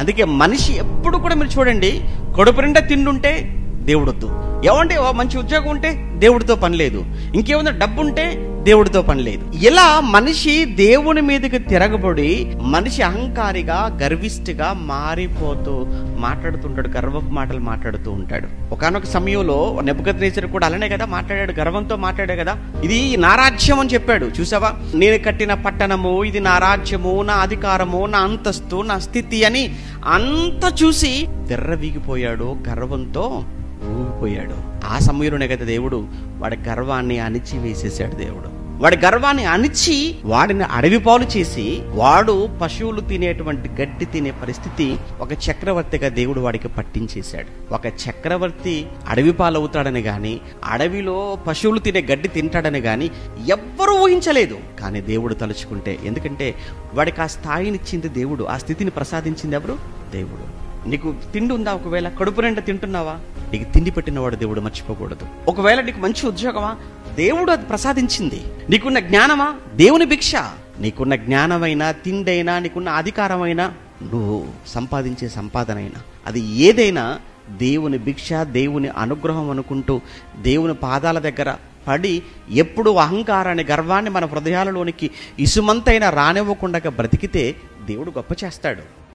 అందుకే మనిషి ఎప్పుడు కూడా మీరు చూడండి, కడుపు నిండా తిండుంటే దేవుడొద్దు, ఏమంటే మంచి ఉద్యోగం ఉంటే దేవుడితో పని లేదు, ఇంకేమన్నా డబ్బు ఉంటే దేవుడితో పని లేదు. ఇలా మనిషి దేవుని మీదకి తిరగబడి మనిషి అహంకారిగా గర్విష్ఠగా మారిపోతూ మాట్లాడుతుంటాడు, గర్వపు మాటలు మాట్లాడుతూ ఉంటాడు. ఒకానొక సమయంలో నెబుకద్నెజరు కూడా అలానే కదా మాట్లాడాడు, గర్వంతో మాట్లాడాడు కదా. ఇది నా రాజ్యం అని చెప్పాడు. చూసావా, నేను కట్టిన పట్టణము, ఇది నా రాజ్యము, నా అధికారము, నా అంతస్తు, నా స్థితి అని అంత చూసి విర్రవీగిపోయాడు, గర్వంతో ఊగిపోయాడు. ఆ సమయంలోనే కదా దేవుడు వాడి గర్వాన్ని అణిచి వేసేసాడు. దేవుడు వాడి గర్వాన్ని అణిచి వాడిని అడవి పాలు చేసి, వాడు పశువులు తినేటువంటి గడ్డి తినే పరిస్థితి ఒక చక్రవర్తిగా దేవుడు వాడికి పట్టించేశాడు. ఒక చక్రవర్తి అడవి పాలవుతాడని గాని, అడవిలో పశువులు తినే గడ్డి తింటాడని గాని ఎవ్వరూ ఊహించలేదు. కానీ దేవుడు తలుచుకుంటే, ఎందుకంటే వాడికి ఆ స్థాయినిచ్చింది దేవుడు, ఆ స్థితిని ప్రసాదించింది ఎవరు? దేవుడు. నీకు తిండి ఉందా? ఒకవేళ కడుపు నిండా తింటున్నావా? నీకు తిండి పెట్టినవాడు దేవుడు, మర్చిపోకూడదు. ఒకవేళ నీకు మంచి ఉద్యోగమా? దేవుడు అది ప్రసాదించింది. నీకున్న జ్ఞానమా? దేవుని భిక్ష. నీకున్న జ్ఞానమైనా, తిండైనా, నీకున్న అధికారమైనా, నువ్వు సంపాదించే సంపాదనైనా, అది ఏదైనా దేవుని భిక్ష, దేవుని అనుగ్రహం అనుకుంటూ దేవుని పాదాల దగ్గర పడి ఎప్పుడు అహంకారాన్ని, గర్వాన్ని మన హృదయాలలోనికి ఇసుమంతైనా రానివ్వకుండా బ్రతికితే దేవుడు గొప్ప చేస్తాడు.